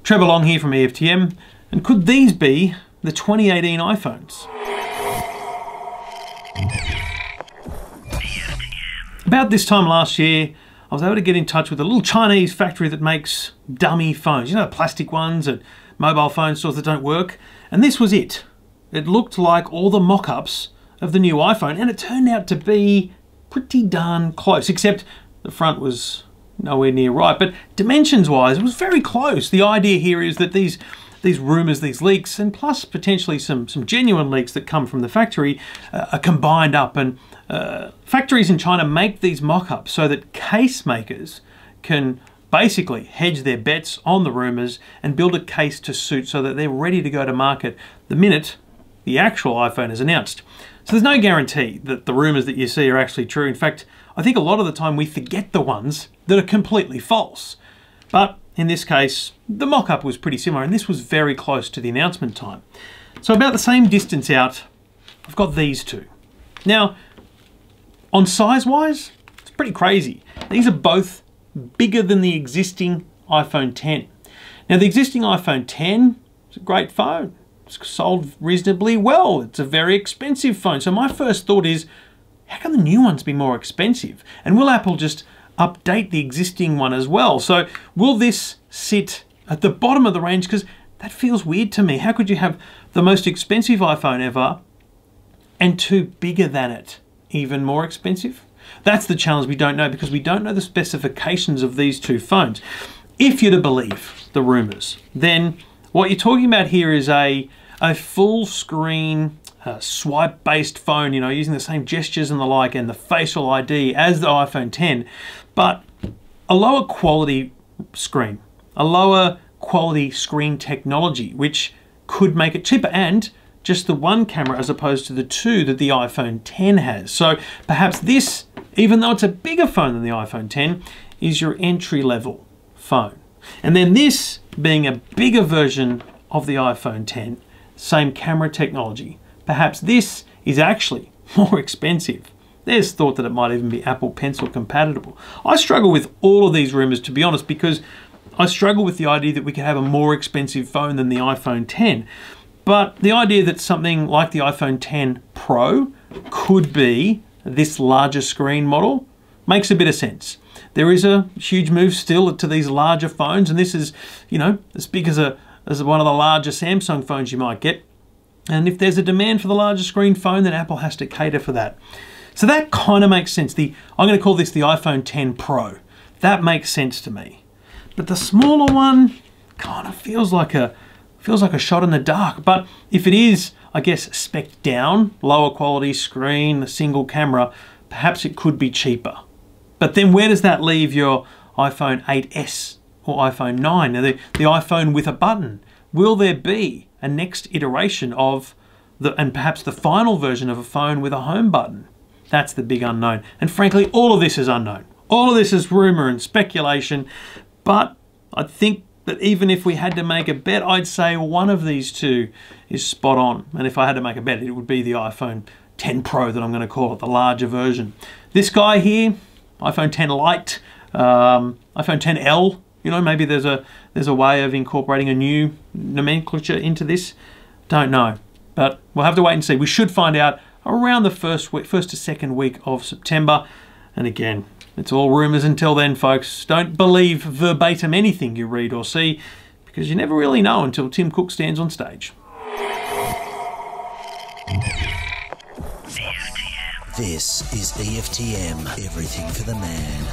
Trevor Long here from EFTM, and could these be the 2018 iPhones? About this time last year, I was able to get in touch with a little Chinese factory that makes dummy phones. You know, plastic ones at mobile phone stores that don't work. And this was it. It looked like all the mock-ups of the new iPhone, and it turned out to be pretty darn close, except the front was nowhere near right. But dimensions-wise, it was very close. The idea here is that these rumours, these leaks, and plus potentially some genuine leaks that come from the factory are combined up, and factories in China make these mock-ups so that case makers can basically hedge their bets on the rumours and build a case to suit so that they're ready to go to market the minute the actual iPhone is announced. So there's no guarantee that the rumours that you see are actually true. In fact, I think a lot of the time we forget the ones that are completely false. But in this case, the mock-up was pretty similar, and this was very close to the announcement time. So about the same distance out, I've got these two. Now, on size-wise, it's pretty crazy. These are both bigger than the existing iPhone X. Now, the existing iPhone X is a great phone. It's sold reasonably well. It's a very expensive phone. So my first thought is, how can the new ones be more expensive? And will Apple just update the existing one as well? So will this sit at the bottom of the range? Because that feels weird to me. How could you have the most expensive iPhone ever and two bigger than it, even more expensive? That's the challenge. We don't know, because we don't know the specifications of these two phones. If you're to believe the rumors, then what you're talking about here is a full screen swipe-based phone, you know, using the same gestures and the like, and the facial ID as the iPhone X, but a lower quality screen, a lower quality screen technology, which could make it cheaper, and just the one camera as opposed to the two that the iPhone X has. So perhaps this, even though it's a bigger phone than the iPhone X, is your entry-level phone. And then this being a bigger version of the iPhone X, same camera technology, perhaps this is actually more expensive. There's thought that it might even be Apple Pencil compatible. I struggle with all of these rumors, to be honest, because I struggle with the idea that we could have a more expensive phone than the iPhone X. But the idea that something like the iPhone X Pro could be this larger screen model makes a bit of sense. There is a huge move still to these larger phones, and this is, you know, as big as one of the larger Samsung phones you might get. And if there's a demand for the larger screen phone, then Apple has to cater for that. So that kind of makes sense. I'm going to call this the iPhone X Pro. That makes sense to me. But the smaller one kind of feels like a shot in the dark. But if it is, I guess, spec'd down, lower quality screen, a single camera, perhaps it could be cheaper. But then where does that leave your iPhone 8S or iPhone 9? Now, the iPhone with a button. Will there be a next iteration of and perhaps the final version of a phone with a home button? That's the big unknown. And frankly, all of this is unknown. All of this is rumor and speculation. But I think that even if we had to make a bet, I'd say one of these two is spot on. And if I had to make a bet, it would be the iPhone X Pro that I'm going to call it, the larger version. This guy here, iPhone X Lite, iPhone XL, you know, maybe there's a way of incorporating a new nomenclature into this. Don't know, but we'll have to wait and see. We should find out around the first to second week of September. And again, it's all rumors until then, folks. Don't believe verbatim anything you read or see, because you never really know until Tim Cook stands on stage. This is EFTM, everything for the man.